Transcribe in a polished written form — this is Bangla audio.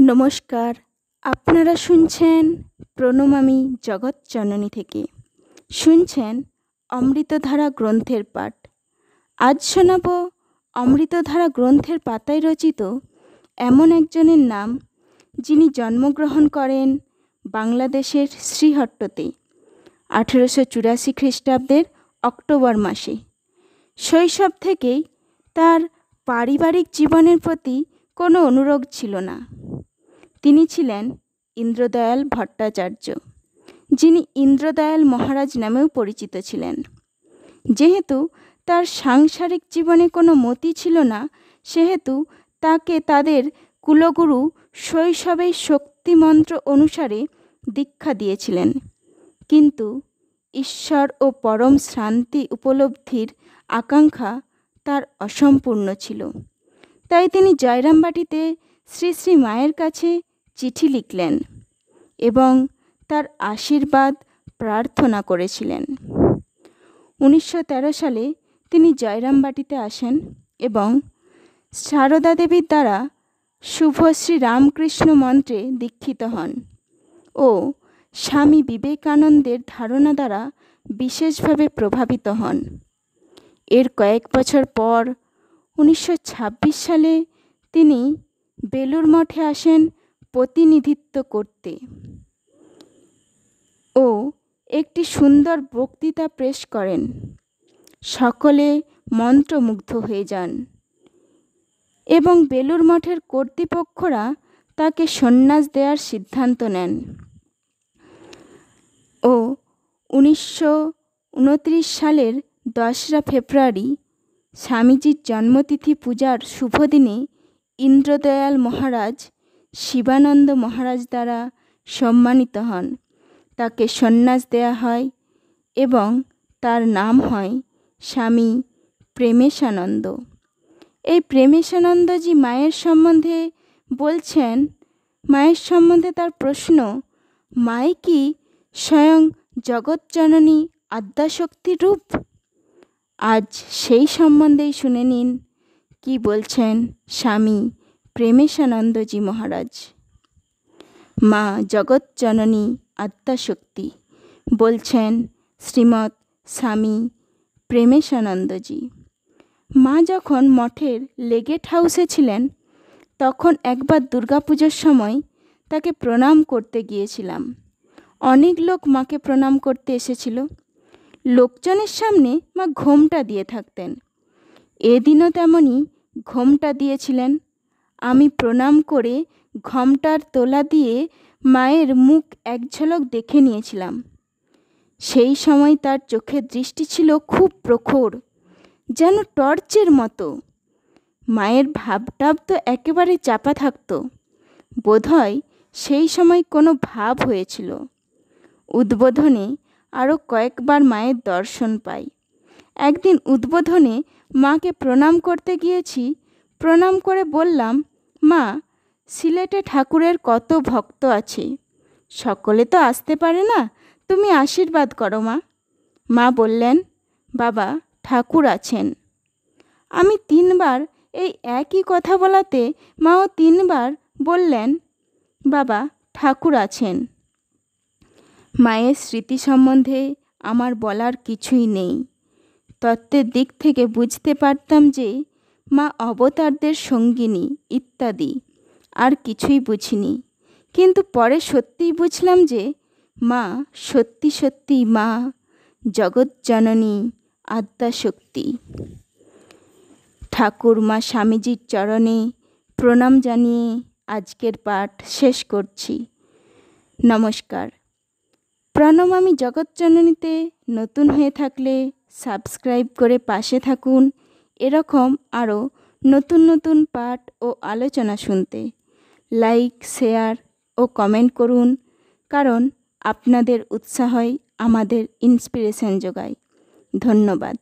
নমস্কার, আপনারা শুনছেন প্রণমামী জগৎজননী থেকে। শুনছেন অমৃতধারা গ্রন্থের পাঠ। আজ শোনাব অমৃতধারা গ্রন্থের পাতায় রচিত এমন একজনের নাম, যিনি জন্মগ্রহণ করেন বাংলাদেশের শ্রীহট্টতে 1884 খ্রিস্টাব্দের অক্টোবর মাসে। শৈশব থেকেই তার পারিবারিক জীবনের প্রতি কোনো অনুরাগ ছিল না। তিনি ছিলেন ইন্দ্রদয়াল ভট্টাচার্য, যিনি ইন্দ্রদয়াল মহারাজ নামেও পরিচিত ছিলেন। যেহেতু তার সাংসারিক জীবনে কোনো মতি ছিল না, সেহেতু তাকে তাদের কুলগুরু শৈশবেই শক্তিমন্ত্র অনুসারে দীক্ষা দিয়েছিলেন। কিন্তু ঈশ্বর ও পরম শান্তি উপলব্ধির আকাঙ্ক্ষা তার অসম্পূর্ণ ছিল। তাই তিনি জয়রামবাটিতে শ্রী শ্রী মায়ের কাছে চিঠি লিখলেন এবং তার আশীর্বাদ প্রার্থনা করেছিলেন। 1913 সালে তিনি জয়রামবাটিতে আসেন এবং সারদা দেবীর দ্বারা শুভ শ্রী রামকৃষ্ণ মন্ত্রে দীক্ষিত হন ও স্বামী বিবেকানন্দের ধারণা দ্বারা বিশেষভাবে প্রভাবিত হন। এর কয়েক বছর পর 1926 সালে তিনি বেলুড় মঠে আসেন প্রতিনিধিত্ব করতে ও একটি সুন্দর বক্তৃতা পেশ করেন। সকলে মন্ত্রমুগ্ধ হয়ে যান এবং বেলুড় মঠের কর্তৃপক্ষরা তাকে সন্ন্যাস দেওয়ার সিদ্ধান্ত নেন ও 1929 সালের 10 ফেব্রুয়ারি স্বামীজির জন্মতিথি পূজার শুভ দিনে ইন্দ্রদয়াল মহারাজ শিবানন্দ মহারাজ দ্বারা সম্মানিত হন। তাকে সন্ন্যাস দেয়া হয় এবং তার নাম হয় স্বামী প্রেমেশানন্দ। এই প্রেমেশানন্দজি মায়ের সম্বন্ধে বলছেন, মায়ের সম্বন্ধে তার প্রশ্ন, মাই কি স্বয়ং জগৎজননী আদ্যাশক্তির রূপ? আজ সেই সম্বন্ধেই শুনে নিন কি বলছেন স্বামী প্রেমেশানন্দজি মহারাজ। মা জগৎজননী আদ্যাশক্তি, বলছেন শ্রীমৎ স্বামী প্রেমেশানন্দজি। মা যখন মঠের লেগেট হাউসে ছিলেন, তখন একবার দুর্গাপুজোর সময় তাকে প্রণাম করতে গিয়েছিলাম। অনেক লোক মাকে প্রণাম করতে এসেছিল। লোকজনের সামনে মা ঘোমটা দিয়ে থাকতেন। এদিনও তেমনই ঘোমটা দিয়েছিলেন। আমি প্রণাম করে ঘোমটার তোলা দিয়ে মায়ের মুখ এক ঝলক দেখে নিয়েছিলাম। সেই সময় তার চোখের দৃষ্টি ছিল খুব প্রখর, যেন টর্চের মতো। মায়ের ভাবটাব তো একেবারে চাপা থাকত। বোধহয় সেই সময় কোনো ভাব হয়েছিল। উদ্বোধনে আরও কয়েকবার মায়ের দর্শন পাই। একদিন উদ্বোধনে মাকে প্রণাম করতে গিয়েছি। প্রণাম করে বললাম, মা, সিলেটে ঠাকুরের কত ভক্ত আছে, সকলে তো আসতে পারে না, তুমি আশীর্বাদ করো মা। মা বললেন, বাবা, ঠাকুর আছেন। আমি 3 বার এই একই কথা বলাতে মাও 3 বার বললেন, বাবা, ঠাকুর আছেন। মায়ের স্মৃতি সম্বন্ধে আমার বলার কিছুই নেই। তত্ত্বের দিক থেকে বুঝতে পারতাম যে মা অবতারদের সঙ্গিনী ইত্যাদি, আর কিছুই বুঝিনি। কিন্তু পরে সত্যিই বুঝলাম যে মা সত্যি সত্যি মা জগৎজননী আদ্যাশক্তি। ঠাকুর মা স্বামীজির চরণে প্রণাম জানিয়ে আজকের পাঠ শেষ করছি। নমস্কার। প্রণমামী জগৎজননীতে নতুন হয়ে থাকলে সাবস্ক্রাইব করে পাশে থাকুন এরকম আরও নতুন নতুন পাঠ ও আলোচনা শুনতে। লাইক, শেয়ার ও কমেন্ট করুন, কারণ আপনাদের উৎসাহই আমাদের ইন্সপিরেশন যোগায়। ধন্যবাদ।